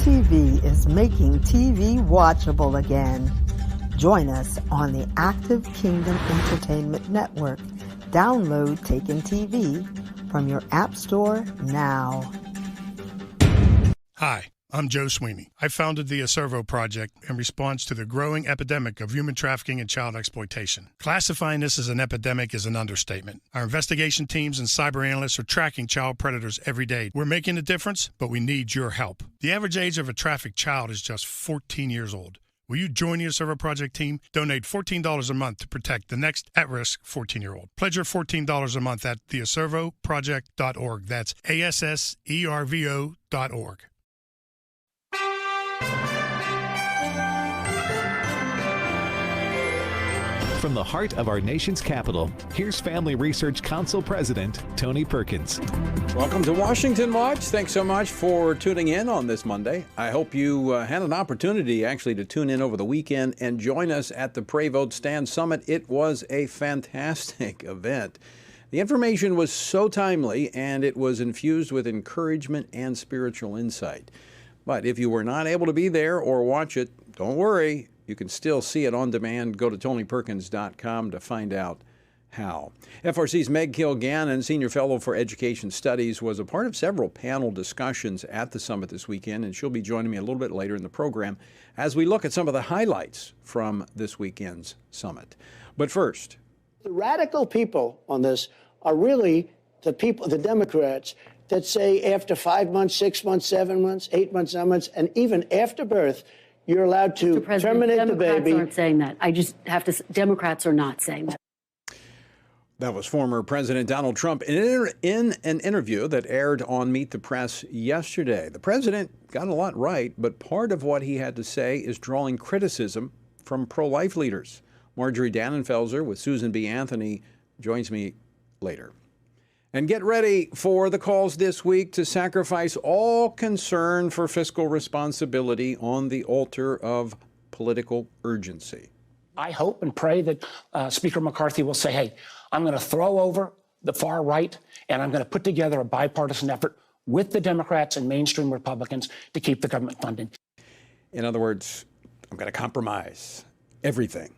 TV is making TV watchable again. Join us on the Active Kingdom Entertainment Network. Download Taken TV from your App Store now. Hi, I'm Joe Sweeney. I founded the Acervo Project in response to the growing epidemic of human trafficking and child exploitation. Classifying this as an epidemic is an understatement. Our investigation teams and cyber analysts are tracking child predators every day. We're making a difference, but we need your help. The average age of a trafficked child is just 14 years old. Will you join the Acervo Project team? Donate $14 a month to protect the next at-risk 14-year-old. Pledge your $14 a month at theacervoproject.org. That's ASSERVO.org. From the heart of our nation's capital, here's Family Research Council President Tony Perkins. Welcome to Washington Watch. Thanks so much for tuning in on this Monday. I hope you had an opportunity actually to tune in over the weekend and join us at the Pray Vote Stand Summit. It was a fantastic event. The information was so timely and it was infused with encouragement and spiritual insight. But if you were not able to be there or watch it, don't worry. You can still see it on demand. Go to TonyPerkins.com to find out how. FRC's Meg Kilgannon, Senior Fellow for Education Studies, was a part of several panel discussions at the summit this weekend, and she'll be joining me a little bit later in the program as we look at some of the highlights from this weekend's summit. But first, the radical people on this are really the people, the Democrats, that say after 5 months, 6 months, 7 months, 8 months, 9 months, and even after birth, you're allowed to terminate the baby. Democrats aren't saying that. I just have to. Democrats are not saying that. That was former President Donald Trump in an interview that aired on Meet the Press yesterday. The president got a lot right, but part of what he had to say is drawing criticism from pro-life leaders. Marjorie Dannenfelser with Susan B. Anthony joins me later. And get ready for the calls this week to sacrifice all concern for fiscal responsibility on the altar of political urgency. I hope and pray that Speaker McCarthy will say, hey, I'm going to throw over the far right and I'm going to put together a bipartisan effort with the Democrats and mainstream Republicans to keep the government funded. In other words, I'm going to compromise everything.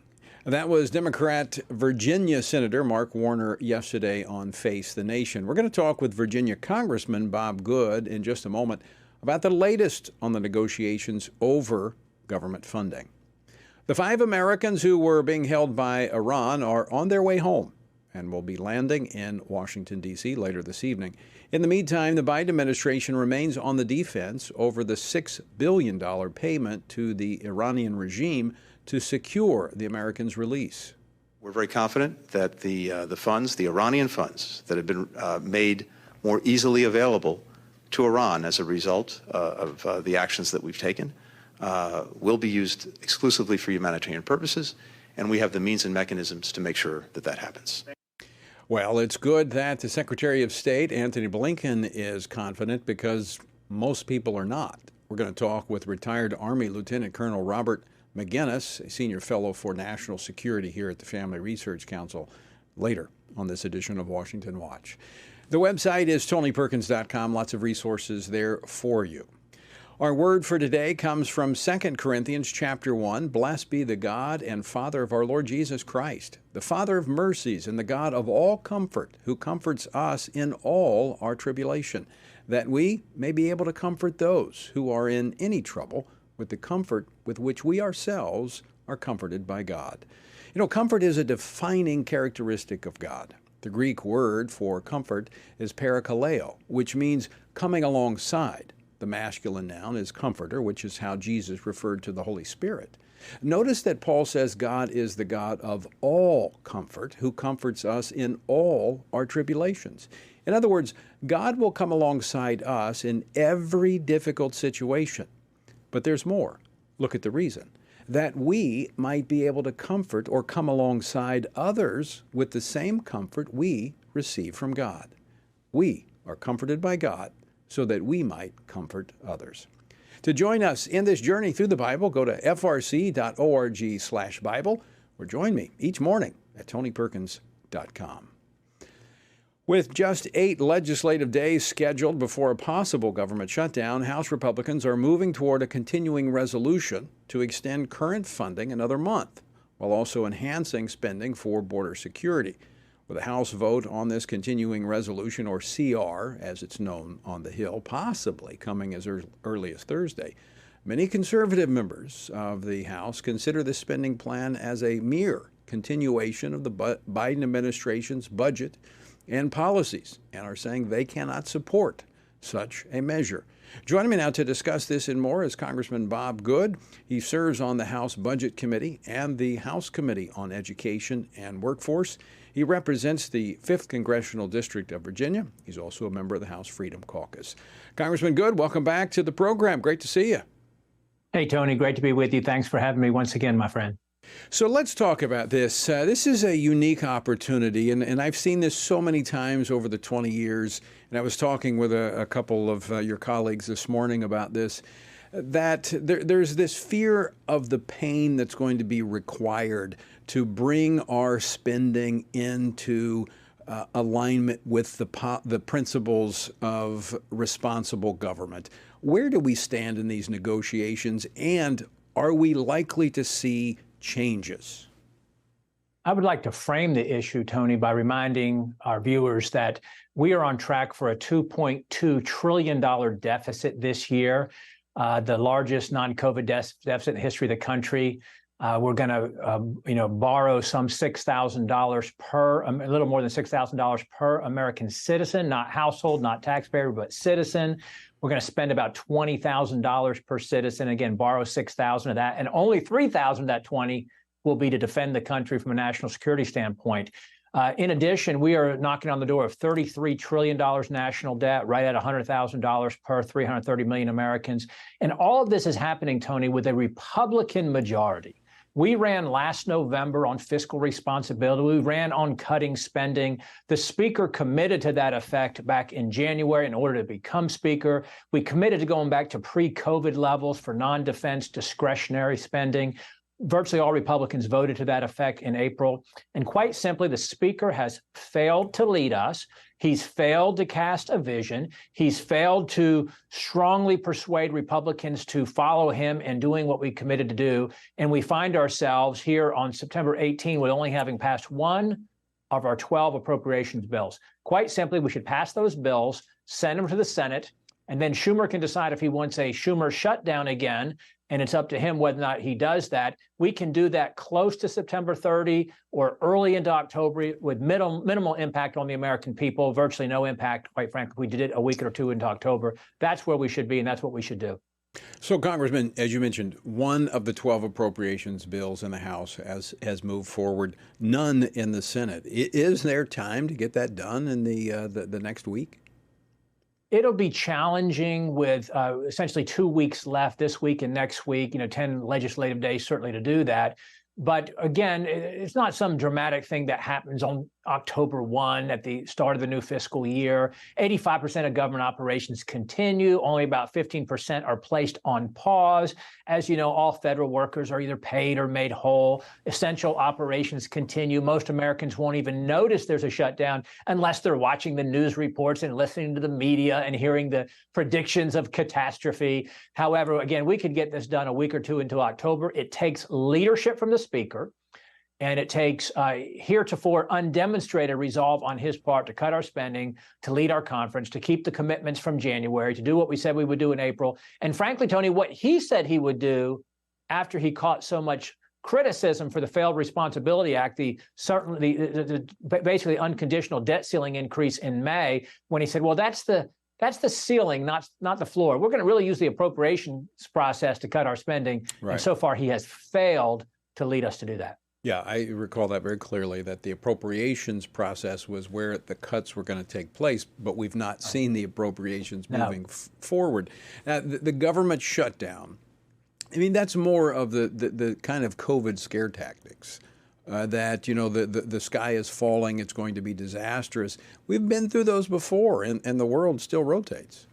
That was Democrat Virginia Senator Mark Warner yesterday on Face the Nation. We're going to talk with Virginia Congressman Bob Good in just a moment about the latest on the negotiations over government funding. The 5 Americans who were being held by Iran are on their way home and will be landing in Washington, D.C. later this evening. In the meantime, the Biden administration remains on the defense over the $6 billion payment to the Iranian regime to secure the Americans' release. We're very confident that the funds, the Iranian funds that have been made more easily available to Iran as a result of the actions that we've taken, will be used exclusively for humanitarian purposes, and we have the means and mechanisms to make sure that that happens. Well, it's good that the Secretary of State, Antony Blinken, is confident because most people are not. We're going to talk with retired Army Lieutenant Colonel Robert McGinnis, a senior fellow for national security here at the Family Research Council, later on this edition of Washington Watch. The website is TonyPerkins.com. Lots of resources there for you. Our word for today comes from 2 Corinthians chapter 1. Blessed be the God and Father of our Lord Jesus Christ, the Father of mercies and the God of all comfort, who comforts us in all our tribulation, that we may be able to comfort those who are in any trouble with the comfort with which we ourselves are comforted by God. You know, comfort is a defining characteristic of God. The Greek word for comfort is parakaleo, which means coming alongside. The masculine noun is comforter, which is how Jesus referred to the Holy Spirit. Notice that Paul says God is the God of all comfort, who comforts us in all our tribulations. In other words, God will come alongside us in every difficult situation. But there's more. Look at the reason. That we might be able to comfort or come alongside others with the same comfort we receive from God. We are comforted by God so that we might comfort others. To join us in this journey through the Bible, go to frc.org/Bible or join me each morning at TonyPerkins.com. With just 8 legislative days scheduled before a possible government shutdown, House Republicans are moving toward a continuing resolution to extend current funding another month, while also enhancing spending for border security. With a House vote on this continuing resolution, or CR, as it's known on the Hill, possibly coming as early as Thursday, many conservative members of the House consider this spending plan as a mere continuation of the Biden administration's budget and policies, and are saying they cannot support such a measure. Joining me now to discuss this and more is Congressman Bob Good. He serves on the House Budget Committee and the House Committee on Education and Workforce. He represents the 5th Congressional District of Virginia. He's also a member of the House Freedom Caucus. Congressman Good, welcome back to the program. Great to see you. Hey, Tony, great to be with you. Thanks for having me once again, my friend. So let's talk about this. This is a unique opportunity, and I've seen this so many times over the 20 years, and I was talking with a couple of your colleagues this morning about this, that there's this fear of the pain that's going to be required to bring our spending into alignment with the principles of responsible government. Where do we stand in these negotiations, and are we likely to see changes? I would like to frame the issue, Tony, by reminding our viewers that we are on track for a $2.2 trillion deficit this year, the largest non-COVID deficit in the history of the country. We're going to, borrow some $6,000 per, a little more than $6,000 per American citizen, not household, not taxpayer, but citizen. We're going to spend about $20,000 per citizen. Again, borrow $6,000 of that, and only $3,000 of that 20 will be to defend the country from a national security standpoint. In addition, we are knocking on the door of $33 trillion national debt, right at $100,000 per 330 million Americans. And all of this is happening, Tony, with a Republican majority. We ran last November on fiscal responsibility. We ran on cutting spending. The Speaker committed to that effect back in January in order to become Speaker. We committed to going back to pre-COVID levels for non-defense discretionary spending. Virtually all Republicans voted to that effect in April. And quite simply, the Speaker has failed to lead us. He's failed to cast a vision. He's failed to strongly persuade Republicans to follow him in doing what we committed to do. And we find ourselves here on September 18 with only having passed one of our 12 appropriations bills. Quite simply, we should pass those bills, send them to the Senate, and then Schumer can decide if he wants a Schumer shutdown again, and it's up to him whether or not he does that. We can do that close to September 30 or early into October with minimal impact on the American people, virtually no impact, quite frankly. We did it a week or two into October. That's where we should be, and that's what we should do. So, Congressman, as you mentioned, one of the 12 appropriations bills in the House has moved forward, none in the Senate. Is there time to get that done in the next week? It'll be challenging with essentially 2 weeks left this week and next week, 10 legislative days certainly to do that. But again, it's not some dramatic thing that happens on October 1 at the start of the new fiscal year. 85% of government operations continue. Only about 15% are placed on pause. As you know, all federal workers are either paid or made whole. Essential operations continue. Most Americans won't even notice there's a shutdown unless they're watching the news reports and listening to the media and hearing the predictions of catastrophe. However, again, we could get this done a week or two into October. It takes leadership from the Speaker. And it takes heretofore undemonstrated resolve on his part to cut our spending, to lead our conference, to keep the commitments from January, to do what we said we would do in April. And frankly, Tony, what he said he would do after he caught so much criticism for the Failed Responsibility Act, the basically unconditional debt ceiling increase in May, when he said, well, that's the ceiling, not the floor. We're going to really use the appropriations process to cut our spending. Right. And so far, he has failed to lead us to do that. Yeah, I recall that very clearly, that the appropriations process was where the cuts were going to take place, but we've not seen the appropriations moving forward. Now, the government shutdown, I mean, that's more of the kind of COVID scare tactics, that, the sky is falling, it's going to be disastrous. We've been through those before, and the world still rotates.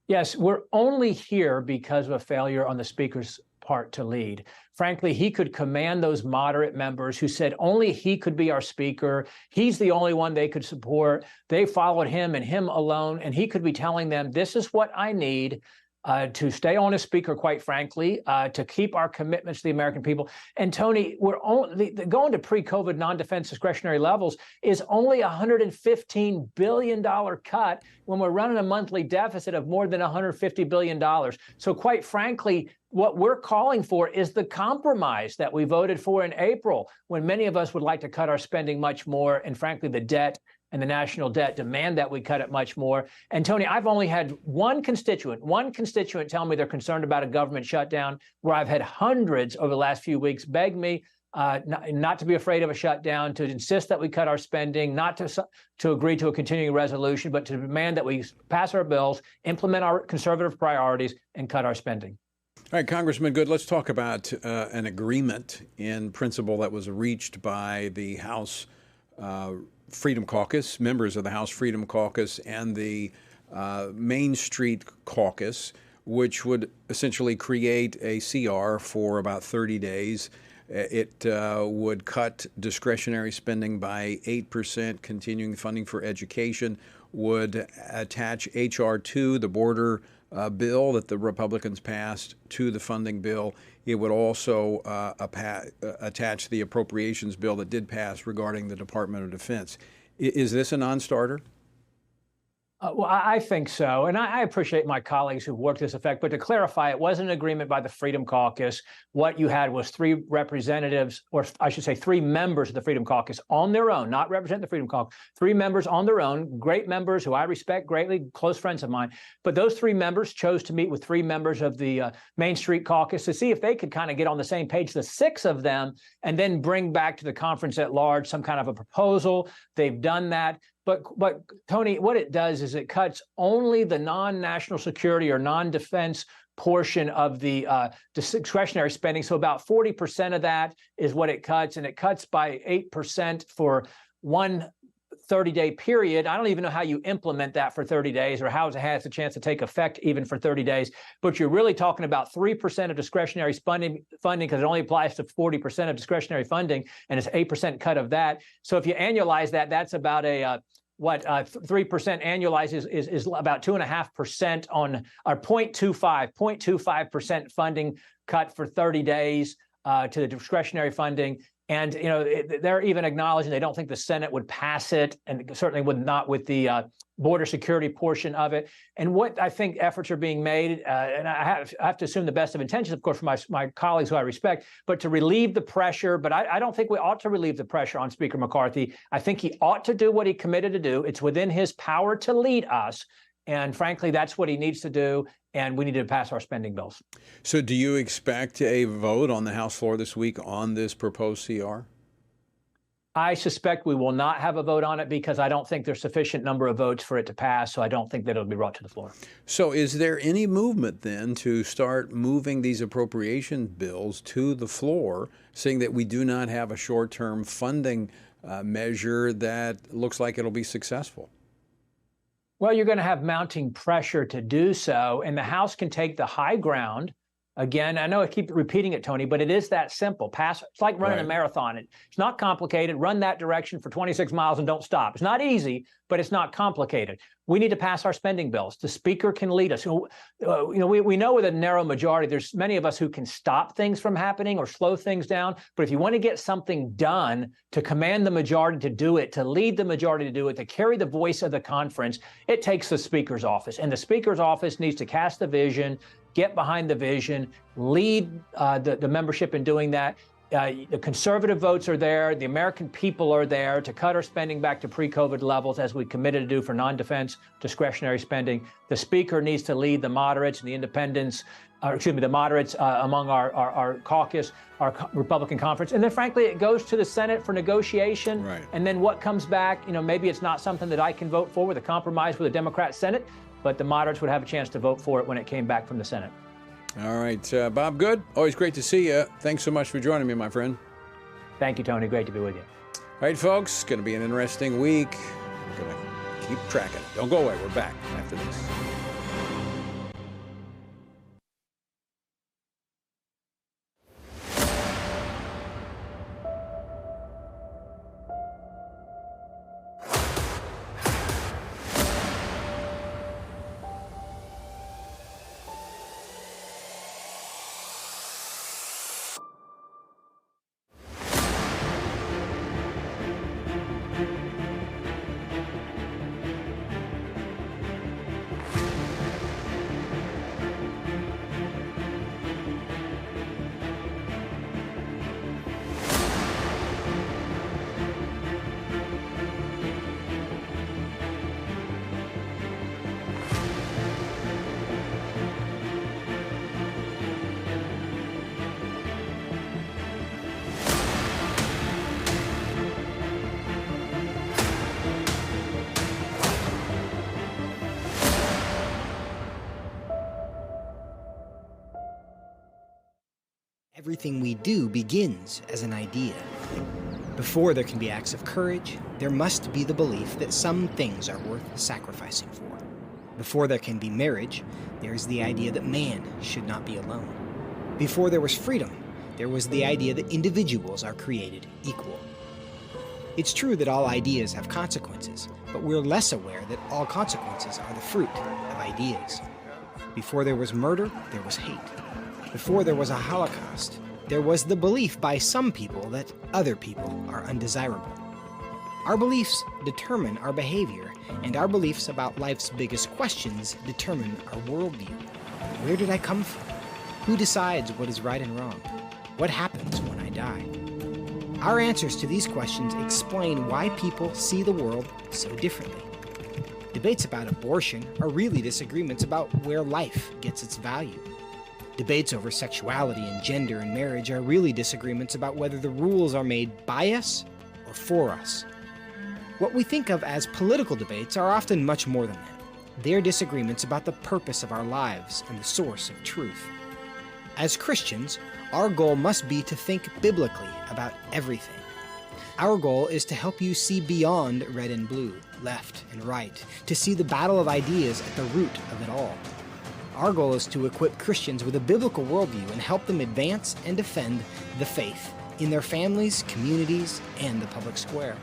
Yes, we're only here because of a failure on the Speaker's part to lead. Frankly, he could command those moderate members who said only he could be our speaker. He's the only one they could support. They followed him and him alone, and he could be telling them, this is what I need to stay on as speaker, quite frankly, to keep our commitments to the American people. And Tony, we're only going to pre-COVID non-defense discretionary levels is only a $115 billion cut when we're running a monthly deficit of more than $150 billion. So quite frankly, what we're calling for is the compromise that we voted for in April, when many of us would like to cut our spending much more. And frankly, the debt and the national debt demand that we cut it much more. And Tony, I've only had one constituent tell me they're concerned about a government shutdown, where I've had hundreds over the last few weeks beg me not to be afraid of a shutdown, to insist that we cut our spending, not to agree to a continuing resolution, but to demand that we pass our bills, implement our conservative priorities, and cut our spending. All right, Congressman Good, let's talk about an agreement in principle that was reached by the House Freedom Caucus, members of the House Freedom Caucus, and the Main Street Caucus, which would essentially create a CR for about 30 days. It would cut discretionary spending by 8%, continuing funding for education, would attach H.R. 2, the border bill that the Republicans passed, to the funding bill. It would also attach the appropriations bill that did pass regarding the Department of Defense. Is this a non-starter? Well, I think so. And I appreciate my colleagues who've worked this effect. But to clarify, it wasn't an agreement by the Freedom Caucus. What you had was three representatives, or I should say three members of the Freedom Caucus on their own, not representing the Freedom Caucus, three members on their own, great members who I respect greatly, close friends of mine. But those three members chose to meet with three members of the Main Street Caucus to see if they could kind of get on the same page, the six of them, and then bring back to the conference at large some kind of a proposal. They've done that. But Tony, what it does is it cuts only the non-national security or non-defense portion of the discretionary spending. So about 40% of that is what it cuts, and it cuts by 8% for one 30-day period. I don't even know how you implement that for 30 days or how it has a chance to take effect even for 30 days. But you're really talking about 3% of discretionary funding because it only applies to 40% of discretionary funding, and it's 8% cut of that. So if you annualize that, that's about a 3% annualized is about 2.5% on our 0.25% funding cut for 30 days to the discretionary funding. And, you know, they're even acknowledging they don't think the Senate would pass it, and certainly would not with the border security portion of it. And what I think efforts are being made, and I have to assume the best of intentions, of course, from my colleagues who I respect, but to relieve the pressure. But I don't think we ought to relieve the pressure on Speaker McCarthy. I think he ought to do what he committed to do. It's within his power to lead us. And frankly, that's what he needs to do. And we need to pass our spending bills. So do you expect a vote on the House floor this week on this proposed CR? I suspect we will not have a vote on it because I don't think there's sufficient number of votes for it to pass. So I don't think that it'll be brought to the floor. So is there any movement then to start moving these appropriation bills to the floor, seeing that we do not have a short-term funding measure that looks like it'll be successful? Well, you're going to have mounting pressure to do so, and the House can take the high ground. Again, I know I keep repeating it, Tony, but it is that simple. It's like running a marathon. It's not complicated. Run that direction for 26 miles and don't stop. It's not easy, but it's not complicated. We need to pass our spending bills. The Speaker can lead us. We know with a narrow majority, there's many of us who can stop things from happening or slow things down. But if you want to get something done, to command the majority to do it, to lead the majority to do it, to carry the voice of the conference, it takes the Speaker's office. And the Speaker's office needs to cast the vision, get behind the vision, lead the membership in doing that. The conservative votes are there. The American people are there to cut our spending back to pre-COVID levels, as we committed to do for non-defense discretionary spending. The Speaker needs to lead the moderates and the independents, the moderates among our caucus, our Republican conference. And then, frankly, it goes to the Senate for negotiation. Right. And then what comes back, maybe it's not something that I can vote for with a compromise with a Democrat Senate, but the moderates would have a chance to vote for it when it came back from the Senate. All right, Bob Good, always great to see you. Thanks so much for joining me, my friend. Thank you, Tony. Great to be with you. All right, folks, going to be an interesting week. We're going to keep tracking it. Don't go away. We're back after this. Everything we do begins as an idea. Before there can be acts of courage, there must be the belief that some things are worth sacrificing for. Before there can be marriage, there is the idea that man should not be alone. Before there was freedom, there was the idea that individuals are created equal. It's true that all ideas have consequences, but we're less aware that all consequences are the fruit of ideas. Before there was murder, there was hate. Before there was a Holocaust, there was the belief by some people that other people are undesirable. Our beliefs determine our behavior, and our beliefs about life's biggest questions determine our worldview. Where did I come from? Who decides what is right and wrong? What happens when I die? Our answers to these questions explain why people see the world so differently. Debates about abortion are really disagreements about where life gets its value. Debates over sexuality and gender and marriage are really disagreements about whether the rules are made by us or for us. What we think of as political debates are often much more than that. They're disagreements about the purpose of our lives and the source of truth. As Christians, our goal must be to think biblically about everything. Our goal is to help you see beyond red and blue, left and right, to see the battle of ideas at the root of it all. Our goal is to equip Christians with a biblical worldview and help them advance and defend the faith in their families, communities, and the public square.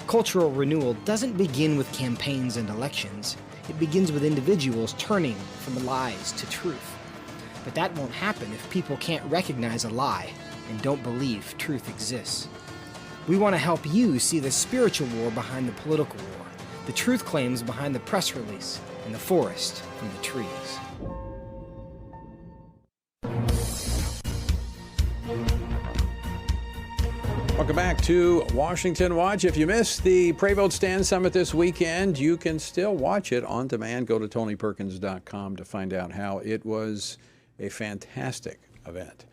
Cultural renewal doesn't begin with campaigns and elections. It begins with individuals turning from lies to truth. But that won't happen if people can't recognize a lie and don't believe truth exists. We want to help you see the spiritual war behind the political war, the truth claims behind the press release, and the forest from the trees. Welcome back to Washington Watch. If you missed the Pray Vote Stand Summit this weekend, you can still watch it on demand. Go to TonyPerkins.com to find out how it was a fantastic event.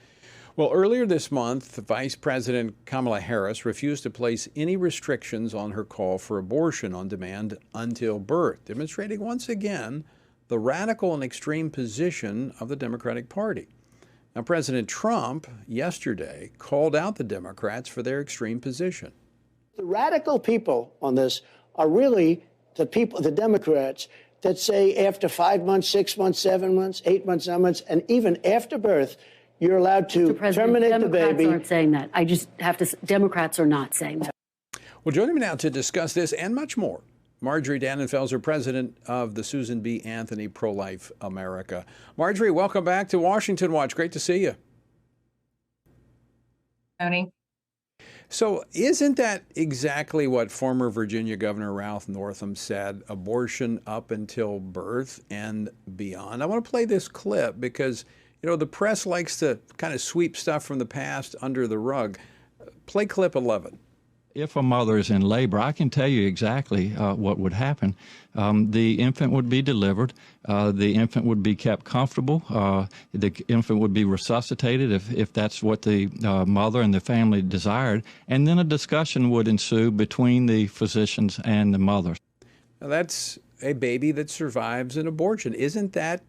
Well, earlier this month, Vice President Kamala Harris refused to place any restrictions on her call for abortion on demand until birth, demonstrating once again the radical and extreme position of the Democratic Party. Now, President Trump yesterday called out the Democrats for their extreme position. The radical people on this are really the people, the Democrats, that say after 5 months, 6 months, 7 months, 8 months, 9 months, and even after birth, you're allowed to terminate the baby. Democrats aren't saying that. I just have to. Democrats are not saying that. Well, joining me now to discuss this and much more, Marjorie Dannenfelser, president of the Susan B. Anthony Pro-Life America. Marjorie, welcome back to Washington Watch. Great to see you. Tony. So isn't that exactly what former Virginia Governor Ralph Northam said, abortion up until birth and beyond? I want to play this clip because, you know, the press likes to kind of sweep stuff from the past under the rug. Play clip 11. If a mother is in labor, I can tell you exactly what would happen. The infant would be delivered. The infant would be kept comfortable. The infant would be resuscitated if that's what the mother and the family desired. And then a discussion would ensue between the physicians and the mother. Now that's a baby that survives an abortion. Isn't that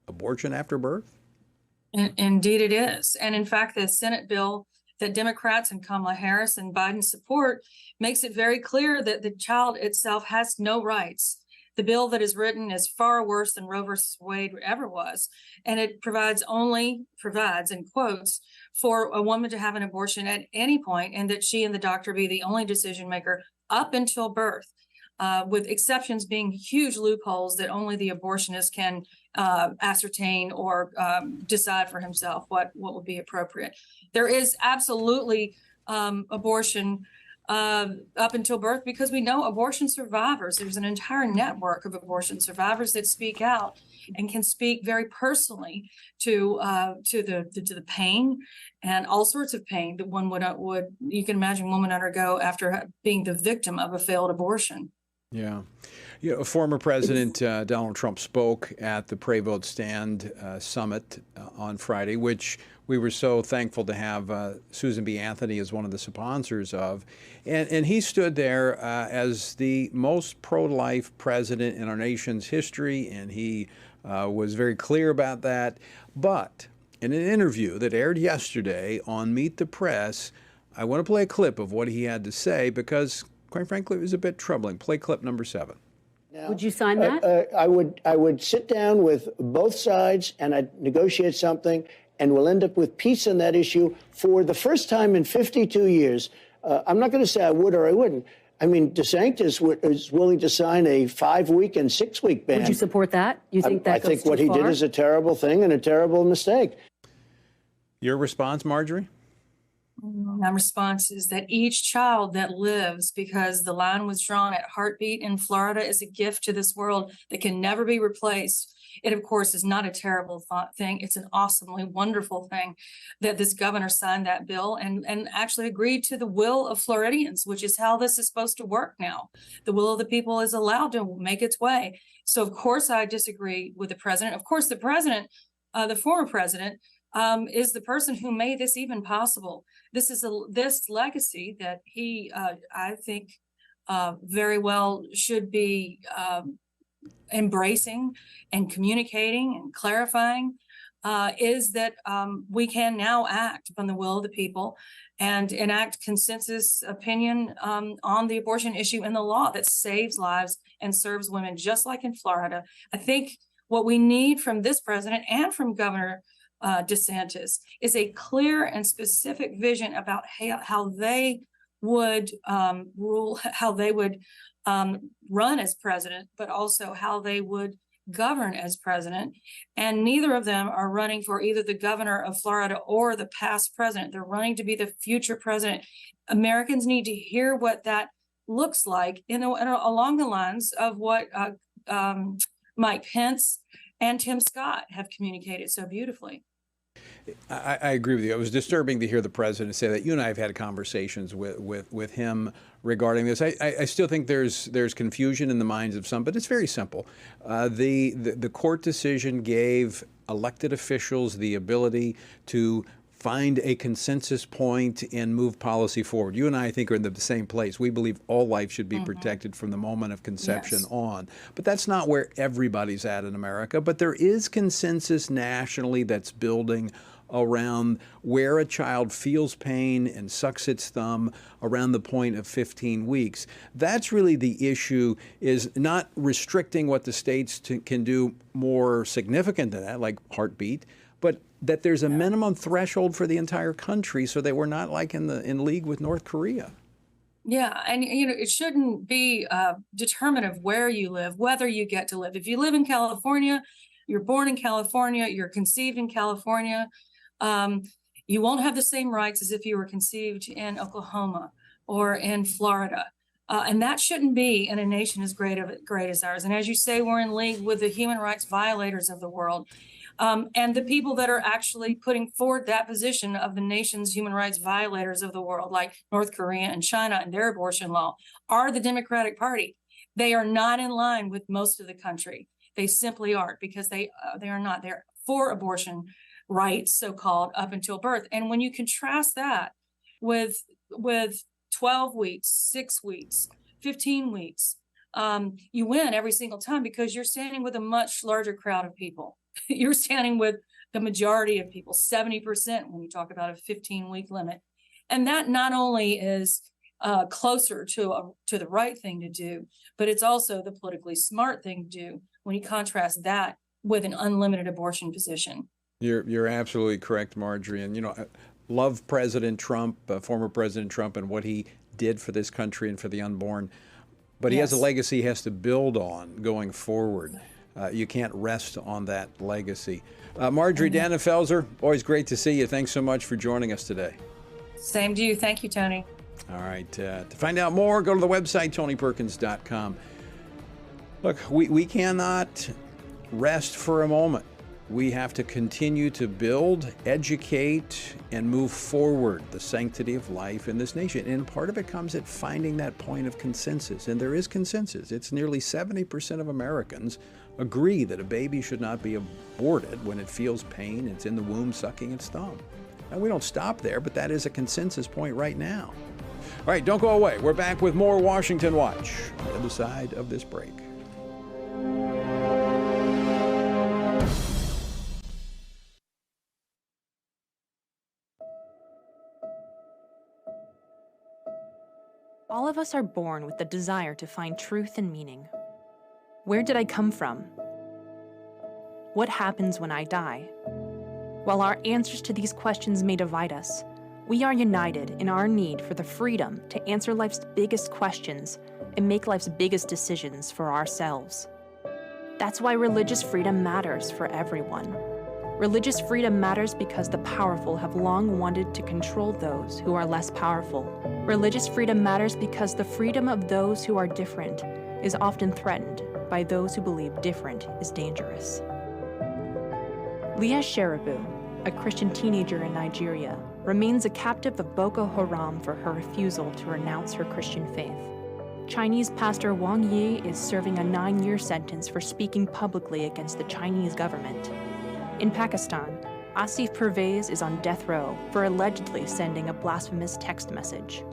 abortion after birth? Indeed it is. And in fact, the Senate bill that Democrats and Kamala Harris and Biden support makes it very clear that the child itself has no rights. The bill that is written is far worse than Roe versus Wade ever was. And it provides in quotes, for a woman to have an abortion at any point, and that she and the doctor be the only decision maker up until birth, with exceptions being huge loopholes that only the abortionist can ascertain or decide for himself what would be appropriate. There is absolutely abortion up until birth because we know abortion survivors. There's an entire network of abortion survivors that speak out and can speak very personally to the pain and all sorts of pain that one would you can imagine women undergo after being the victim of a failed abortion. Yeah. You know, former President Donald Trump spoke at the Pray Vote Stand Summit on Friday, which we were so thankful to have Susan B. Anthony as one of the sponsors of. And he stood there as the most pro-life president in our nation's history, and he was very clear about that. But in an interview that aired yesterday on Meet the Press. I want to play a clip of what he had to say because, quite frankly, it was a bit troubling. Play clip number 7. Now, would you sign that? I would sit down with both sides and I'd negotiate something, and we'll end up with peace on that issue for the first time in 52 years. I'm not going to say I would or I wouldn't. I mean, DeSantis is willing to sign a 5-week and 6-week ban. Would you support that? You think that I goes think too what he far? did is a terrible thing and a terrible mistake. Your response, Marjorie? My response is that each child that lives because the line was drawn at heartbeat in Florida is a gift to this world that can never be replaced. It, of course, is not a terrible thing. It's an awesomely wonderful thing that this governor signed that bill and actually agreed to the will of Floridians, which is how this is supposed to work now. The will of the people is allowed to make its way. So, of course, I disagree with the president. Of course, the president, the former president, is the person who made this even possible. This is this legacy that he, I think, very well should be embracing and communicating and clarifying, is that we can now act upon the will of the people and enact consensus opinion on the abortion issue in the law that saves lives and serves women, just like in Florida. I think what we need from this president and from Governor DeSantis is a clear and specific vision about how they would rule, how they would run as president, but also how they would govern as president. And neither of them are running for either the governor of Florida or the past president. They're running to be the future president. Americans need to hear what that looks like along the lines of what Mike Pence and Tim Scott have communicated so beautifully. I agree with you. It was disturbing to hear the president say that. You and I have had conversations with him regarding this. I still think there's confusion in the minds of some, but it's very simple. The court decision gave elected officials the ability to find a consensus point and move policy forward. You and I think, are in the same place. We believe all life should be protected from the moment of conception on. But that's not where everybody's at in America. But there is consensus nationally that's building around where a child feels pain and sucks its thumb around the point of 15 weeks. That's really the issue, is not restricting what the states can do more significant than that, like heartbeat, but that there's a minimum threshold for the entire country so that we're not like in league with North Korea. Yeah, and it shouldn't be determined of where you live, whether you get to live. If you live in California, you're born in California, you're conceived in California, you won't have the same rights as if you were conceived in Oklahoma or in Florida. And that shouldn't be in a nation as great as ours. And as you say, we're in league with the human rights violators of the world. And the people that are actually putting forward that position of the nation's human rights violators of the world, like North Korea and China and their abortion law, are the Democratic Party. They are not in line with most of the country. They simply aren't, because they are not. They're for abortion rights, so-called, up until birth. And when you contrast that with 12 weeks, 6 weeks, 15 weeks, you win every single time, because you're standing with a much larger crowd of people. You're standing with the majority of people, 70%, when you talk about a 15-week limit. And that not only is closer to the right thing to do, but it's also the politically smart thing to do when you contrast that with an unlimited abortion position. You're absolutely correct, Marjorie. And, I love President Trump, former President Trump, and what he did for this country and for the unborn. But he has a legacy he has to build on going forward. You can't rest on that legacy. Marjorie Dannenfelser, always great to see you. Thanks so much for joining us today. Same to you. Thank you, Tony. All right. To find out more, go to the website, TonyPerkins.com. Look, we cannot rest for a moment. We have to continue to build, educate, and move forward the sanctity of life in this nation. And part of it comes at finding that point of consensus. And there is consensus. It's nearly 70% of Americans agree that a baby should not be aborted when it feels pain, it's in the womb sucking its thumb. Now, we don't stop there, but that is a consensus point right now. All right, don't go away. We're back with more Washington Watch on the other side of this break. All of us are born with the desire to find truth and meaning. Where did I come from? What happens when I die? While our answers to these questions may divide us, we are united in our need for the freedom to answer life's biggest questions and make life's biggest decisions for ourselves. That's why religious freedom matters for everyone. Religious freedom matters because the powerful have long wanted to control those who are less powerful. Religious freedom matters because the freedom of those who are different is often threatened by those who believe different is dangerous. Leah Sheribu, a Christian teenager in Nigeria, remains a captive of Boko Haram for her refusal to renounce her Christian faith. Chinese pastor Wang Yi is serving a 9-year sentence for speaking publicly against the Chinese government. In Pakistan, Asif Pervez is on death row for allegedly sending a blasphemous text message.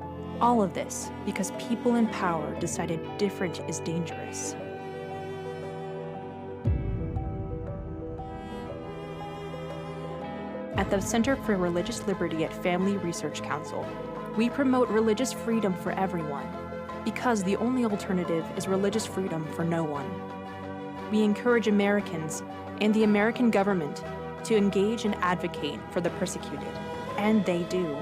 All of this because people in power decided different is dangerous. At the Center for Religious Liberty at Family Research Council, we promote religious freedom for everyone because the only alternative is religious freedom for no one. We encourage Americans and the American government to engage and advocate for the persecuted, and they do.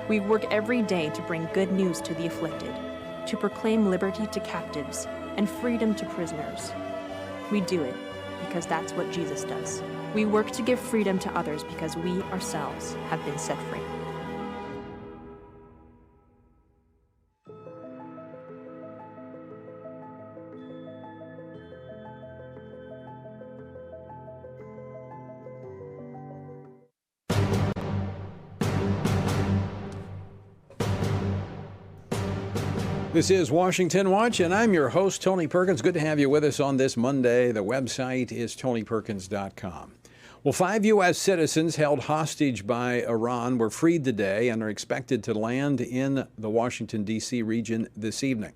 We work every day to bring good news to the afflicted, to proclaim liberty to captives and freedom to prisoners. We do it because that's what Jesus does. We work to give freedom to others because we ourselves have been set free. This is Washington Watch, and I'm your host, Tony Perkins. Good to have you with us on this Monday. The website is tonyperkins.com. Well, 5 U.S. citizens held hostage by Iran were freed today and are expected to land in the Washington, D.C. region this evening.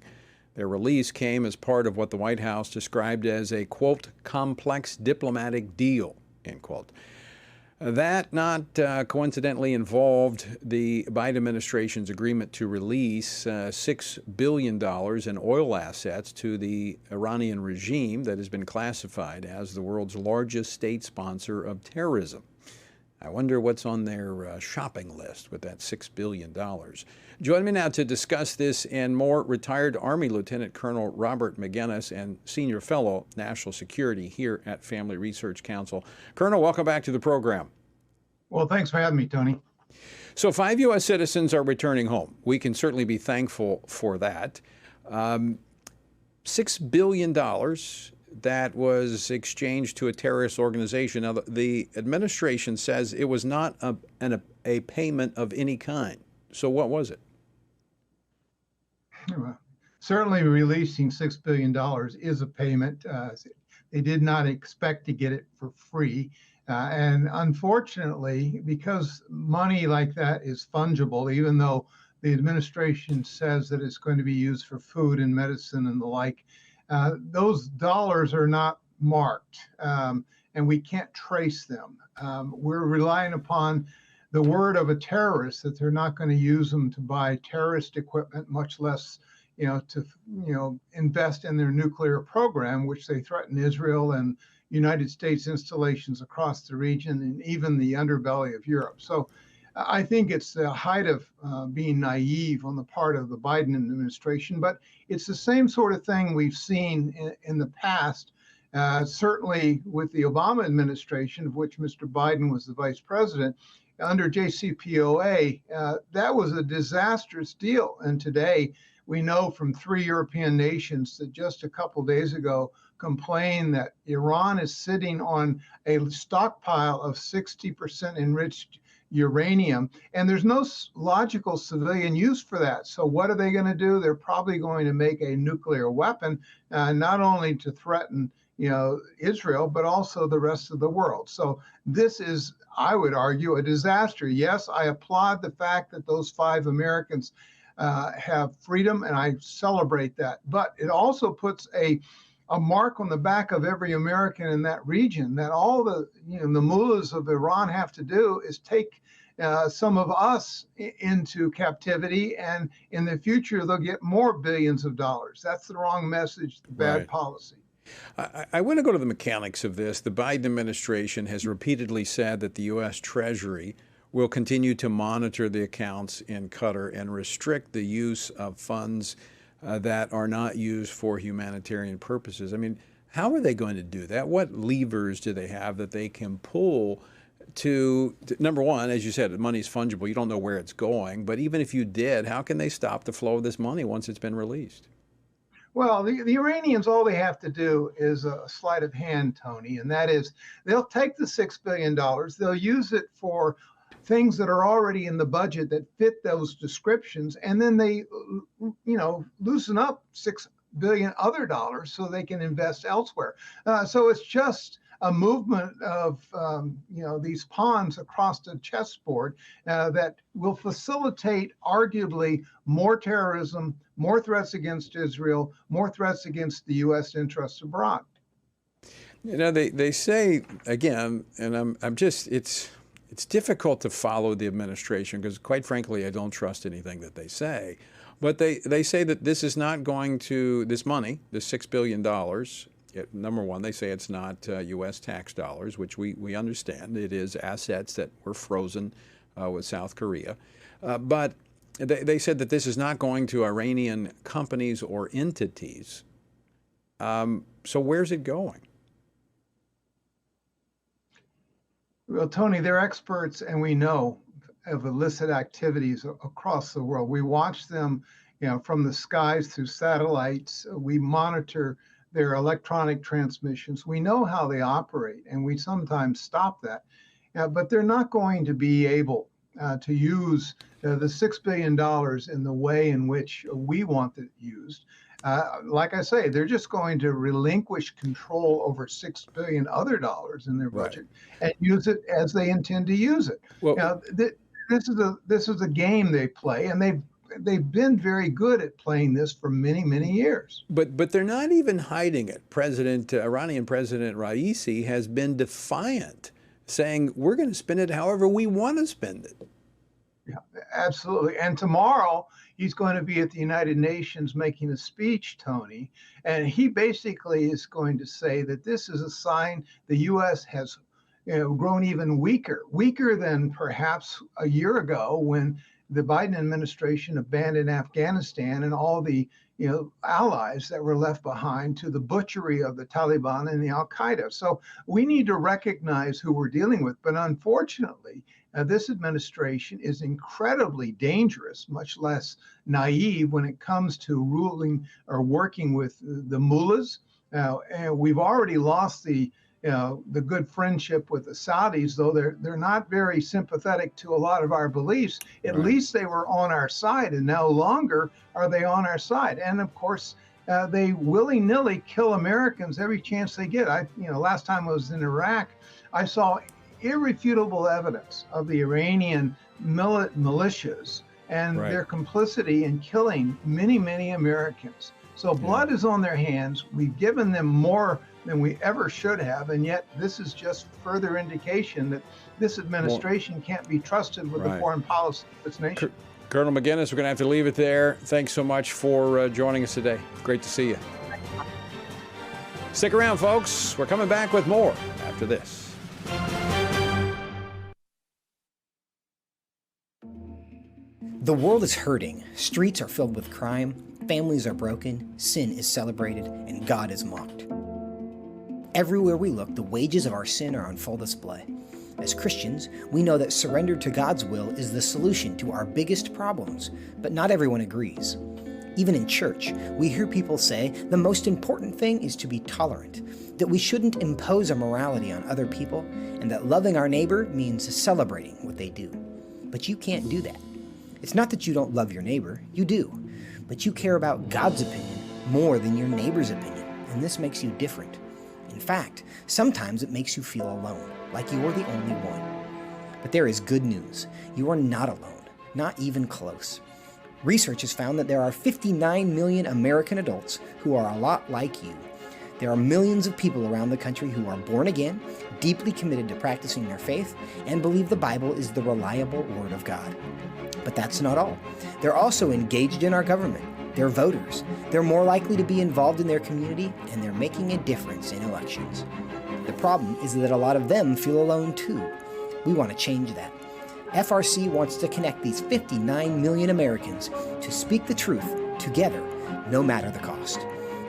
Their release came as part of what the White House described as a, quote, complex diplomatic deal, end quote. That not coincidentally involved the Biden administration's agreement to release $6 billion in oil assets to the Iranian regime that has been classified as the world's largest state sponsor of terrorism. I wonder what's on their shopping list with that $6 billion. Join me now to discuss this and more, retired Army Lieutenant Colonel Robert McGinnis and Senior Fellow National Security here at Family Research Council. Colonel, welcome back to the program. Well, thanks for having me, Tony. So 5 U.S. citizens are returning home. We can certainly be thankful for that. $6 billion that was exchanged to a terrorist organization. Now, the administration says it was not a payment of any kind. So what was it? Certainly releasing $6 billion is a payment. They did not expect to get it for free. And unfortunately, because money like that is fungible, even though the administration says that it's going to be used for food and medicine and the like, those dollars are not marked, and we can't trace them. We're relying upon the word of a terrorist that they're not going to use them to buy terrorist equipment, much less, to invest in their nuclear program, which they threaten Israel and United States installations across the region and even the underbelly of Europe. So I think it's the height of being naive on the part of the Biden administration, but it's the same sort of thing we've seen in the past, certainly with the Obama administration, of which Mr. Biden was the vice president. Under JCPOA, that was a disastrous deal. And today we know from 3 European nations that just a couple days ago complained that Iran is sitting on a stockpile of 60% enriched uranium, and there's no logical civilian use for that. So what are they going to do? They're probably going to make a nuclear weapon, not only to threaten Israel, but also the rest of the world. So this is, I would argue, a disaster. Yes, I applaud the fact that those 5 Americans have freedom, and I celebrate that. But it also puts a mark on the back of every American in that region that all the the mullahs of Iran have to do is take some of us into captivity, and in the future they'll get more billions of dollars. That's the wrong message, the bad Right. policy. I want to go to the mechanics of this. The Biden administration has repeatedly said that the U.S. Treasury will continue to monitor the accounts in Qatar and restrict the use of funds that are not used for humanitarian purposes. I mean, how are they going to do that? What levers do they have that they can pull to number one, as you said, the money's fungible. You don't know where it's going. But even if you did, how can they stop the flow of this money once it's been released? Well, the Iranians, all they have to do is a sleight of hand, Tony, and that is they'll take the $6 billion, they'll use it for things that are already in the budget that fit those descriptions, and then they, loosen up $6 billion other dollars so they can invest elsewhere. So it's just a movement of these pawns across the chessboard that will facilitate arguably more terrorism, more threats against Israel, more threats against the U.S. interests abroad. They say again, and it's difficult to follow the administration because, quite frankly, I don't trust anything that they say. But they say that this is not going to, this money, the $6 billion, number one, they say it's not U.S. tax dollars, which we understand. It is assets that were frozen with South Korea. But they said that this is not going to Iranian companies or entities. So where's it going? Well, Tony, they're experts, and we know of illicit activities across the world. We watch them, from the skies through satellites. We monitor their electronic transmissions. We know how they operate, and we sometimes stop that. But they're not going to be able to use the $6 billion in the way in which we want it used. Like I say, they're just going to relinquish control over $6 billion other dollars in their budget and use it as they intend to use it. Well, this is a game they play, and they've been very good at playing this for many, many years. But they're not even hiding it. Iranian President Raisi has been defiant, saying we're going to spend it however we want to spend it. Yeah, absolutely. And tomorrow he's going to be at the United Nations making a speech, Tony, and he basically is going to say that this is a sign the U.S. has grown even weaker than perhaps a year ago when the Biden administration abandoned Afghanistan and all the allies that were left behind to the butchery of the Taliban and the Al-Qaeda. So we need to recognize who we're dealing with. But unfortunately, this administration is incredibly dangerous, much less naive when it comes to ruling or working with the mullahs. And we've already lost the good friendship with the Saudis, though they're not very sympathetic to a lot of our beliefs. At least they were on our side, and no longer are they on our side. And of course, they willy-nilly kill Americans every chance they get. Last time I was in Iraq, I saw irrefutable evidence of the Iranian militias and their complicity in killing many, many Americans. So blood is on their hands. We've given them more than we ever should have, and yet this is just further indication that this administration can't be trusted with the foreign policy of its nation. Colonel McGinnis, we're going to have to leave it there. Thanks so much for joining us today. Great to see you. Stick around, folks. We're coming back with more after this. The world is hurting. Streets are filled with crime. Families are broken. Sin is celebrated, and God is mocked. Everywhere we look, the wages of our sin are on full display. As Christians, we know that surrender to God's will is the solution to our biggest problems, but not everyone agrees. Even in church, we hear people say the most important thing is to be tolerant, that we shouldn't impose our morality on other people, and that loving our neighbor means celebrating what they do. But you can't do that. It's not that you don't love your neighbor, you do, but you care about God's opinion more than your neighbor's opinion, and this makes you different. In fact, sometimes it makes you feel alone, like you're the only one. But there is good news. You are not alone, not even close. Research has found that there are 59 million American adults who are a lot like you. There are millions of people around the country who are born again, deeply committed to practicing their faith, and believe the Bible is the reliable Word of God. But that's not all. They're also engaged in our government. They're voters. They're more likely to be involved in their community, and they're making a difference in elections. The problem is that a lot of them feel alone too. We want to change that. FRC wants to connect these 59 million Americans to speak the truth together, no matter the cost.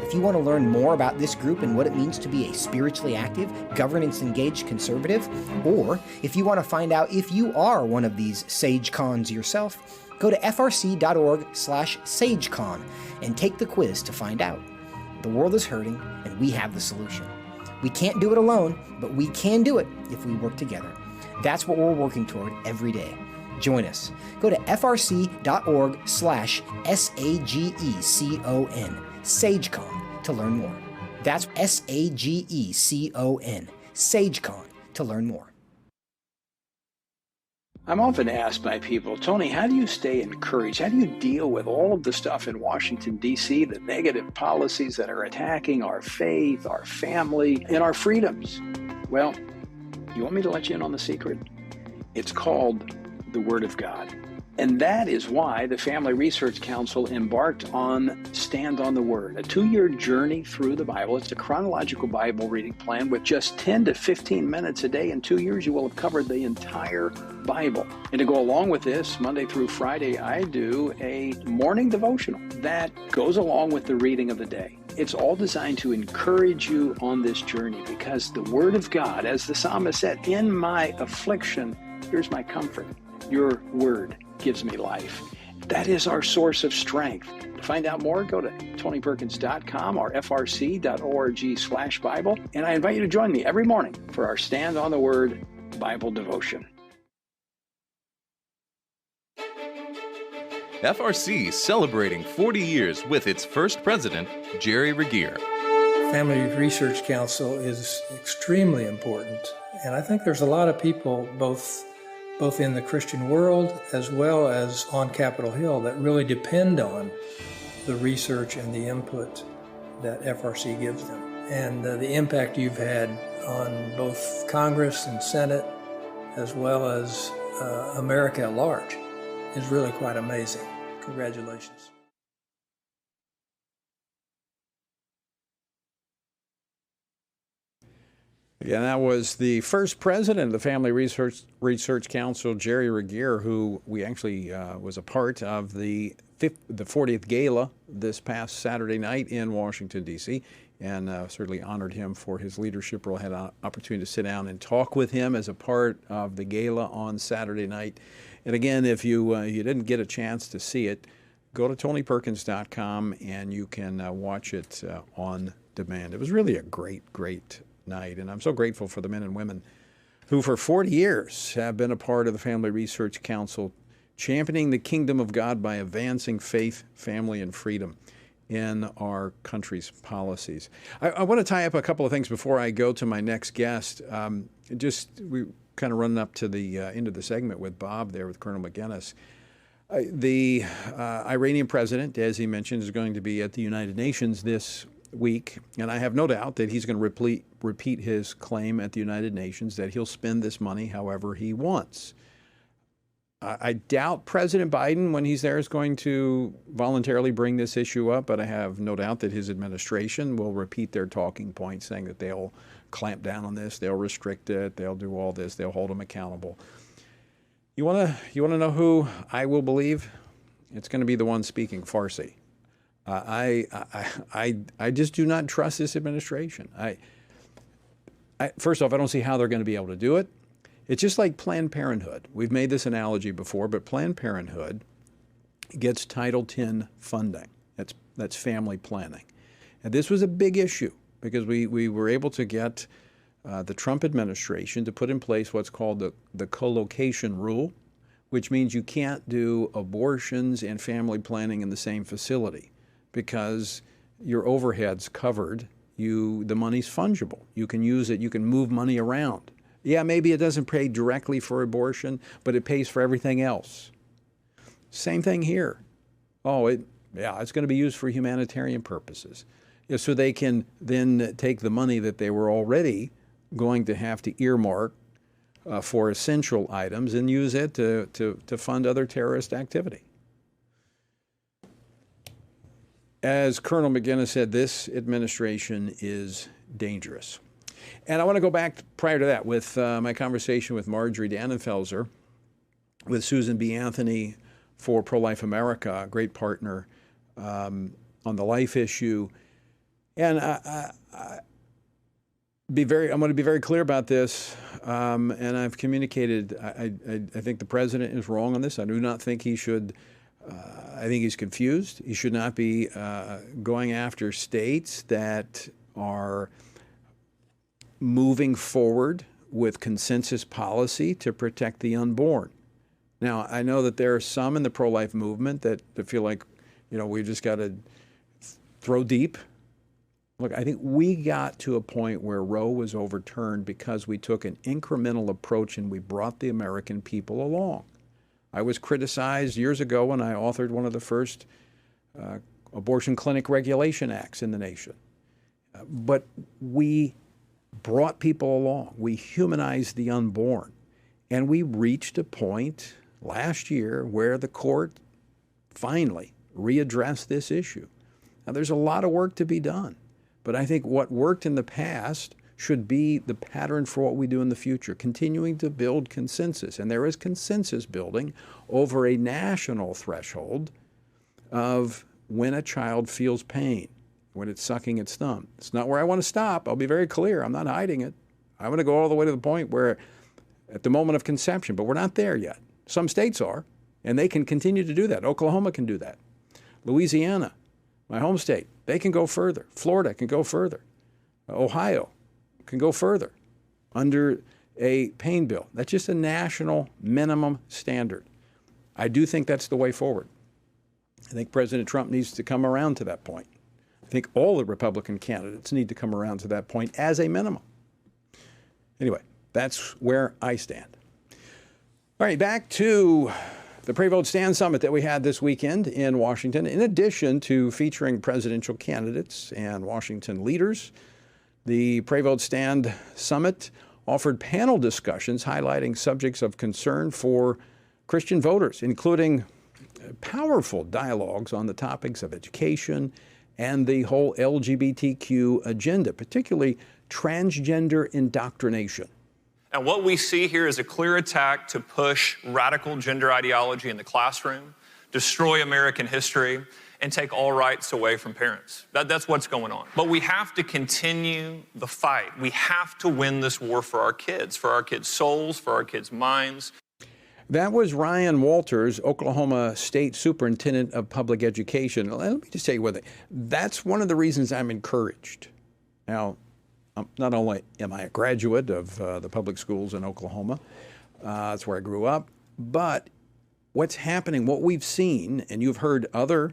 If you want to learn more about this group and what it means to be a spiritually active, governance-engaged conservative, or if you want to find out if you are one of these SageCons yourself, go to frc.org/SageCon and take the quiz to find out. The world is hurting, and we have the solution. We can't do it alone, but we can do it if we work together. That's what we're working toward every day. Join us. Go to frc.org/SAGECON, SageCon, to learn more. That's SAGECON, SageCon, to learn more. I'm often asked by people, Tony, how do you stay encouraged? How do you deal with all of the stuff in Washington, D.C., the negative policies that are attacking our faith, our family, and our freedoms? Well, you want me to let you in on the secret? It's called the Word of God. And that is why the Family Research Council embarked on Stand on the Word, a 2-year journey through the Bible. It's a chronological Bible reading plan with just 10 to 15 minutes a day. In 2 years, you will have covered the entire Bible. And to go along with this, Monday through Friday, I do a morning devotional that goes along with the reading of the day. It's all designed to encourage you on this journey because the Word of God, as the psalmist said, in my affliction, here's my comfort. Your Word gives me life. That is our source of strength. To find out more, go to tonyperkins.com or frc.org/Bible. And I invite you to join me every morning for our Stand on the Word Bible devotion. FRC celebrating 40 years with its first president, Jerry Regier. Family Research Council is extremely important. And I think there's a lot of people, both in the Christian world as well as on Capitol Hill, that really depend on the research and the input that FRC gives them. And the impact you've had on both Congress and Senate, as well as America at large, is really quite amazing. Congratulations. Yeah, that was the first president of the Family Research Council, Jerry Regier, who we actually was a part of the 40th gala this past Saturday night in Washington, D.C., and certainly honored him for his leadership role. Had an opportunity to sit down and talk with him as a part of the gala on Saturday night. And again, if you didn't get a chance to see it, go to tonyperkins.com and you can watch it on demand. It was really a great night, and I'm so grateful for the men and women who for 40 years have been a part of the Family Research Council, championing the kingdom of God by advancing faith, family, and freedom in our country's policies. I want to tie up a couple of things before I go to my next guest. We kind of running up to the end of the segment with Bob there with Colonel McGinnis. The Iranian president, as he mentioned, is going to be at the United Nations this week, and I have no doubt that he's going to repeat his claim at the United Nations that he'll spend this money however he wants. I doubt President Biden, when he's there, is going to voluntarily bring this issue up, but I have no doubt that his administration will repeat their talking points, saying that they'll clamp down on this, they'll restrict it, they'll do all this, they'll hold them accountable. You want to know who I will believe? It's going to be the one speaking Farsi. I just do not trust this administration. First off, I don't see how they're going to be able to do it. It's just like Planned Parenthood. We've made this analogy before, but Planned Parenthood gets Title X funding. That's family planning. And this was a big issue because we were able to get the Trump administration to put in place what's called the co-location rule, which means you can't do abortions and family planning in the same facility because your overhead's covered. The money's fungible. You can use it. You can move money around. Yeah, maybe it doesn't pay directly for abortion, but it pays for everything else. Same thing here. It's going to be used for humanitarian purposes. So they can then take the money that they were already going to have to earmark for essential items and use it to fund other terrorist activity. As Colonel McGinnis said, this administration is dangerous. And I want to go back prior to that with my conversation with Marjorie Dannenfelser, with Susan B. Anthony for Pro-Life America, a great partner on the life issue. And I'm going to be very clear about this, and I've communicated. I think the president is wrong on this. I do not think he should. I think he's confused. He should not be going after states that are moving forward with consensus policy to protect the unborn. Now, I know that there are some in the pro-life movement that feel like, we've just got to throw deep. Look, I think we got to a point where Roe was overturned because we took an incremental approach and we brought the American people along. I was criticized years ago when I authored one of the first abortion clinic regulation acts in the nation. But we brought people along. We humanized the unborn. And we reached a point last year where the court finally readdressed this issue. Now, there's a lot of work to be done. But I think what worked in the past should be the pattern for what we do in the future, continuing to build consensus. And there is consensus building over a national threshold of when a child feels pain, when it's sucking its thumb. It's not where I want to stop. I'll be very clear. I'm not hiding it. I want to go all the way to the point where at the moment of conception, but we're not there yet. Some states are, and they can continue to do that. Oklahoma can do that. Louisiana, my home state, they can go further. Florida can go further. Ohio can go further under a pain bill. That's just a national minimum standard. I do think that's the way forward. I think President Trump needs to come around to that point. I think all the Republican candidates need to come around to that point as a minimum. Anyway, that's where I stand. All right, back to the Pray Vote Stand Summit that we had this weekend in Washington. In addition to featuring presidential candidates and Washington leaders, the Pray Vote Stand Summit offered panel discussions highlighting subjects of concern for Christian voters, including powerful dialogues on the topics of education and the whole LGBTQ agenda, particularly transgender indoctrination. And what we see here is a clear attack to push radical gender ideology in the classroom, destroy American history, and take all rights away from parents. That's what's going on. But we have to continue the fight. We have to win this war for our kids' souls, for our kids' minds. That was Ryan Walters, Oklahoma State Superintendent of Public Education. Let me just tell you one thing. That's one of the reasons I'm encouraged. Now, not only am I a graduate of the public schools in Oklahoma, that's where I grew up, but what's happening, what we've seen, and you've heard other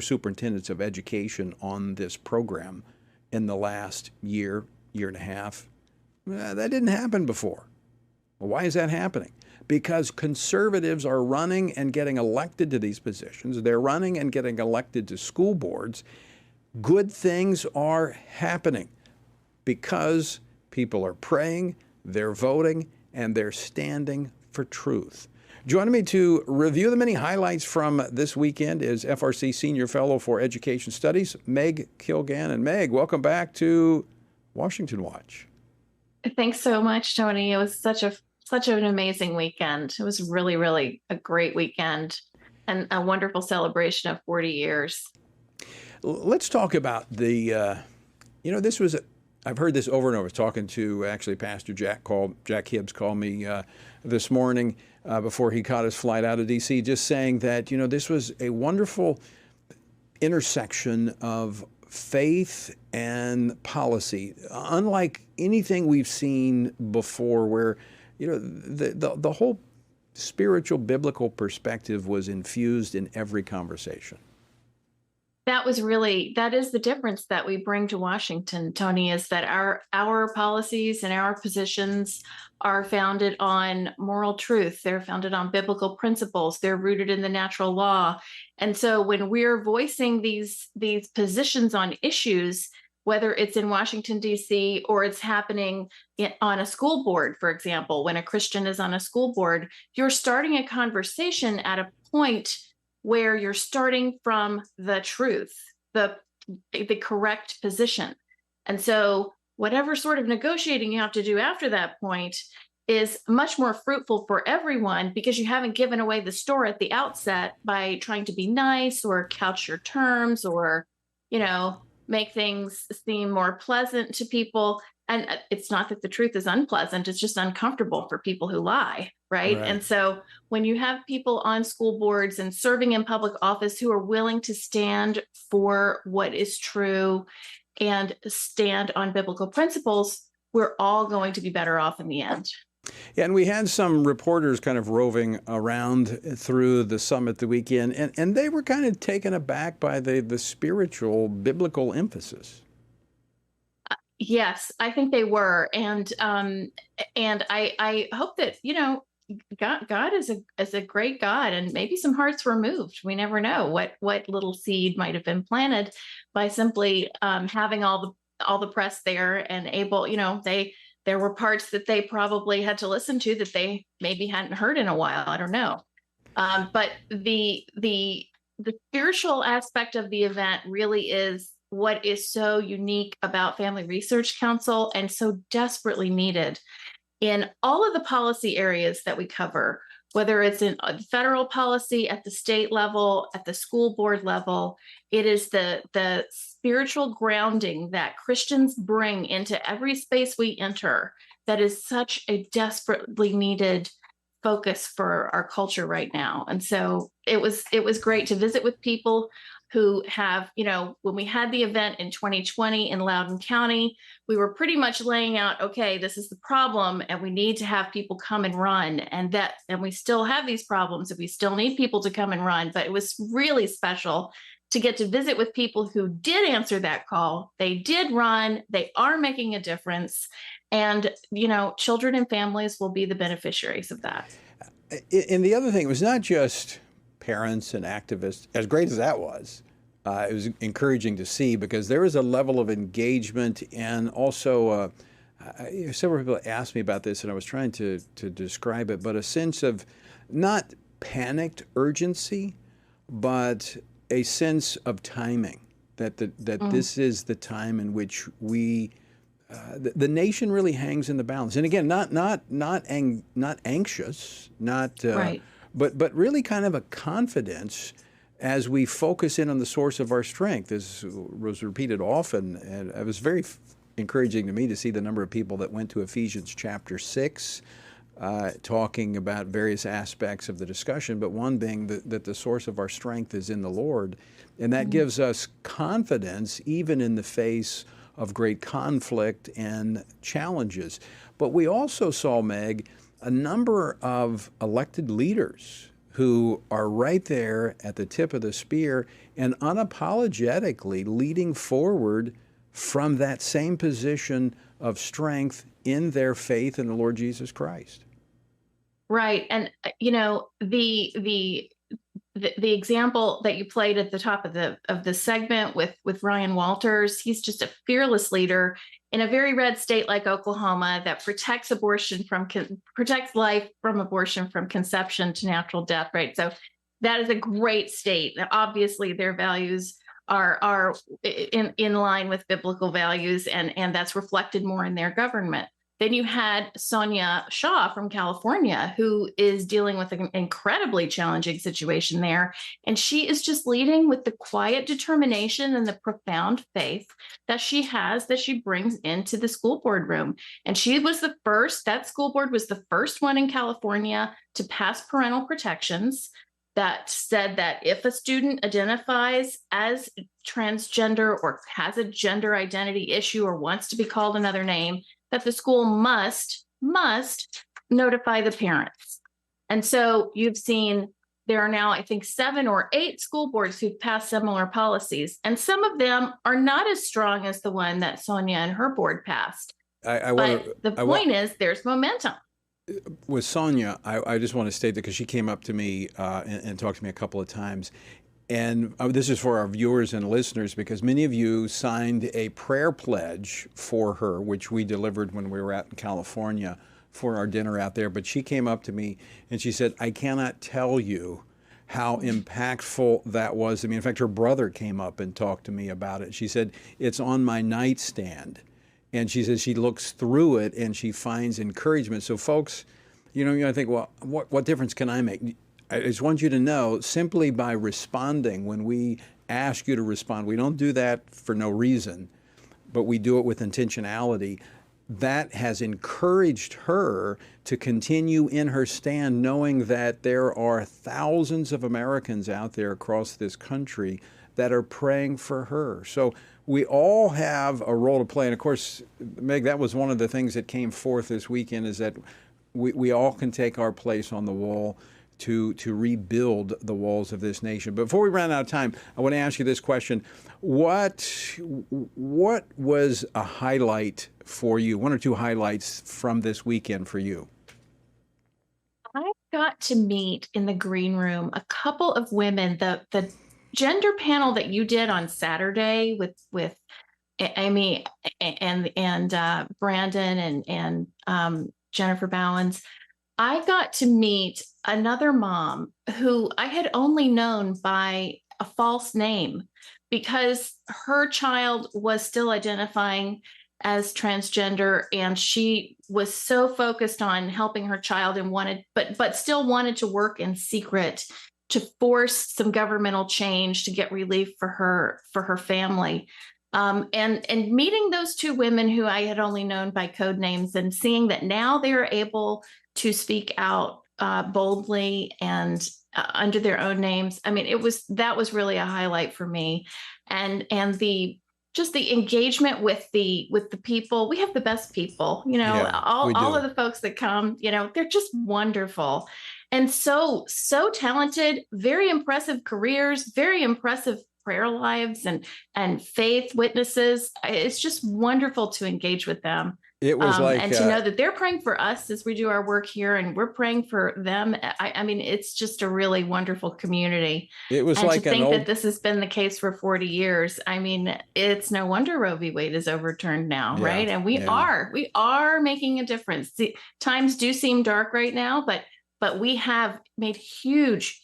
superintendents of education on this program in the last year and a half, that didn't happen before. Well, why is that happening? Because conservatives are running and getting elected to these positions. They're running and getting elected to school boards. Good things are happening because people are praying, they're voting, and they're standing for truth. Joining me to review the many highlights from this weekend is FRC Senior Fellow for Education Studies, Meg Kilgannon. Meg, welcome back to Washington Watch. Thanks so much, Tony. It was such an amazing weekend. It was really, really a great weekend and a wonderful celebration of 40 years. Let's talk about the, this was, I've heard this over and over. I was talking to actually Pastor Jack Hibbs called me this morning before he caught his flight out of D.C., just saying that, this was a wonderful intersection of faith and policy, unlike anything we've seen before where, the whole spiritual biblical perspective was infused in every conversation. That is the difference that we bring to Washington, Tony, is that our policies and our positions are founded on moral truth. They're founded on biblical principles. They're rooted in the natural law. And so when we're voicing these positions on issues, whether it's in Washington, D.C., or it's happening on a school board, for example. When a Christian is on a school board, you're starting a conversation at a point where you're starting from the truth, the correct position. And so whatever sort of negotiating you have to do after that point is much more fruitful for everyone, because you haven't given away the store at the outset by trying to be nice or couch your terms or, make things seem more pleasant to people. And it's not that the truth is unpleasant, it's just uncomfortable for people who lie, right? And so when you have people on school boards and serving in public office who are willing to stand for what is true and stand on biblical principles, we're all going to be better off in the end. Yeah, and we had some reporters kind of roving around through the summit the weekend, and they were kind of taken aback by the spiritual, biblical emphasis. Yes, I think they were, and I hope that God is a great God, and maybe some hearts were moved. We never know what little seed might have been planted by simply having all the press there and able, there were parts that they probably had to listen to that they maybe hadn't heard in a while. I don't know. But the spiritual aspect of the event really is what is so unique about Family Research Council and so desperately needed in all of the policy areas that we cover, whether it's in federal policy, at the state level, at the school board level. It is the spiritual grounding that Christians bring into every space we enter that is such a desperately needed focus for our culture right now. And so it was great to visit with people who have, when we had the event in 2020 in Loudoun County, we were pretty much laying out, okay, this is the problem, and we need to have people come and run. And we still have these problems, and we still need people to come and run. But it was really special to get to visit with people who did answer that call. They did run. They are making a difference. And, children and families will be the beneficiaries of that. And the other thing, it was not just parents and activists, as great as that was. It was encouraging to see, because there was a level of engagement, and also several people asked me about this, and I was trying to describe it, but a sense of not panicked urgency, but a sense of timing, that this is the time in which we, the nation really hangs in the balance. And again, not anxious, right. But really kind of a confidence as we focus in on the source of our strength. As was repeated often, and it was very encouraging to me to see the number of people that went to Ephesians chapter 6, talking about various aspects of the discussion, but one being that the source of our strength is in the Lord. And that gives us confidence even in the face of great conflict and challenges. But we also saw, Meg, a number of elected leaders who are right there at the tip of the spear and unapologetically leading forward from that same position of strength in their faith in the Lord Jesus Christ. Right. And, the example that you played at the top of the segment with Ryan Walters, he's just a fearless leader in a very red state like Oklahoma that protects protects life from abortion from conception to natural death. Right. So that is a great state. Obviously, their values are in line with biblical values, and that's reflected more in their government. Then you had Sonia Shaw from California, who is dealing with an incredibly challenging situation there. And she is just leading with the quiet determination and the profound faith that she has, that she brings into the school board room. And she was that school board was the first one in California to pass parental protections that said that if a student identifies as transgender or has a gender identity issue or wants to be called another name, that the school must notify the parents. And so you've seen there are now, I think, 7 or 8 school boards who've passed similar policies. And some of them are not as strong as the one that Sonia and her board passed. The point is there's momentum. With Sonia, I just want to state that because she came up to me and talked to me a couple of times. And this is for our viewers and listeners, because many of you signed a prayer pledge for her, which we delivered when we were out in California for our dinner out there. But she came up to me and she said, I cannot tell you how impactful that was. I mean, in fact, her brother came up and talked to me about it. She said, it's on my nightstand. And she says she looks through it and she finds encouragement. So folks, you think, well, what difference can I make? I just want you to know, simply by responding, when we ask you to respond, we don't do that for no reason, but we do it with intentionality. That has encouraged her to continue in her stand, knowing that there are thousands of Americans out there across this country that are praying for her. So we all have a role to play. And of course, Meg, that was one of the things that came forth this weekend, is that we all can take our place on the wall to rebuild the walls of this nation. Before we run out of time, I want to ask you this question. What was a highlight for you, one or two highlights from this weekend for you? I got to meet in the green room a couple of women. The gender panel that you did on Saturday with Amy and Brandon and Jennifer Bowens, I got to meet another mom who I had only known by a false name because her child was still identifying as transgender, and she was so focused on helping her child and but still wanted to work in secret to force some governmental change to get relief for her family. And meeting those two women who I had only known by code names, and seeing that now they are able to speak out boldly and under their own names. I mean, that was really a highlight for me, and the engagement with the people. We have the best people, all of the folks that come, they're just wonderful and so talented, very impressive careers, very impressive prayer lives and faith witnesses. It's just wonderful to engage with them. It was and to know that they're praying for us as we do our work here, and we're praying for them. I mean, it's just a really wonderful community. It was and like to think that this has been the case for 40 years. I mean, it's no wonder Roe v. Wade is overturned now, right? And we are making a difference. The times do seem dark right now, but we have made huge,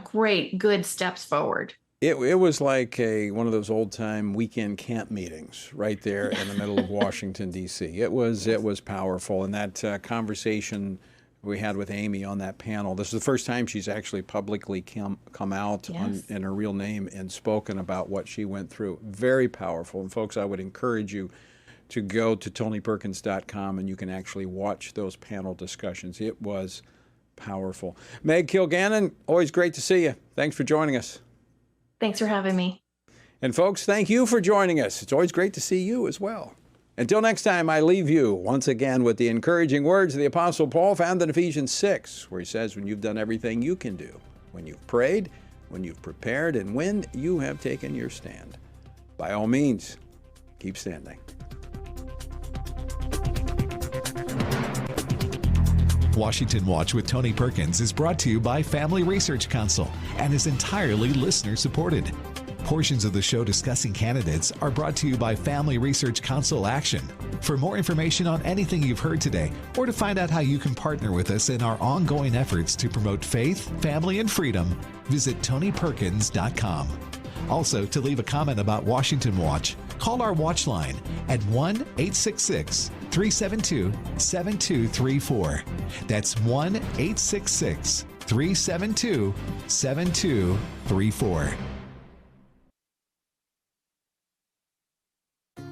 great, good steps forward. It was like one of those old-time weekend camp meetings right there in the middle of Washington, D.C. It was powerful. And that conversation we had with Amy on that panel, this is the first time she's actually publicly come out in her real name and spoken about what she went through. Very powerful. And folks, I would encourage you to go to TonyPerkins.com and you can actually watch those panel discussions. It was powerful. Meg Kilgannon, always great to see you. Thanks for joining us. Thanks for having me. And folks, thank you for joining us. It's always great to see you as well. Until next time, I leave you once again with the encouraging words of the Apostle Paul found in Ephesians 6, where he says, when you've done everything you can do, when you've prayed, when you've prepared, and when you have taken your stand, by all means, keep standing. Washington Watch with Tony Perkins is brought to you by Family Research Council and is entirely listener-supported. Portions of the show discussing candidates are brought to you by Family Research Council Action. For more information on anything you've heard today, or to find out how you can partner with us in our ongoing efforts to promote faith, family, and freedom, visit TonyPerkins.com. Also, to leave a comment about Washington Watch, call our watch line at 1-866-372-7234. That's 1-866-372-7234.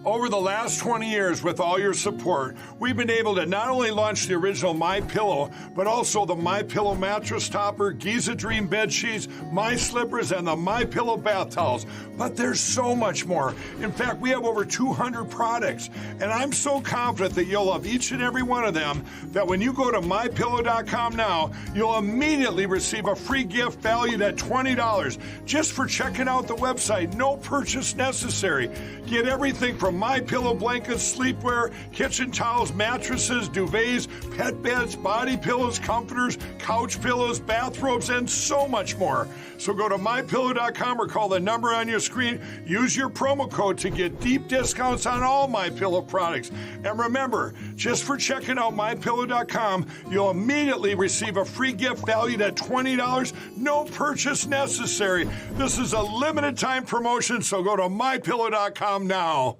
Over the last 20 years, with all your support, we've been able to not only launch the original MyPillow, but also the MyPillow mattress topper, Giza Dream bed sheets, My Slippers, and the MyPillow bath towels. But there's so much more. In fact, we have over 200 products, and I'm so confident that you'll love each and every one of them that when you go to MyPillow.com now, you'll immediately receive a free gift valued at $20 just for checking out the website. No purchase necessary. Get everything from MyPillow blankets, sleepwear, kitchen towels, mattresses, duvets, pet beds, body pillows, comforters, couch pillows, bathrobes, and so much more. So go to MyPillow.com or call the number on your screen. Use your promo code to get deep discounts on all MyPillow products. And remember, just for checking out MyPillow.com, you'll immediately receive a free gift valued at $20, no purchase necessary. This is a limited time promotion, so go to MyPillow.com now.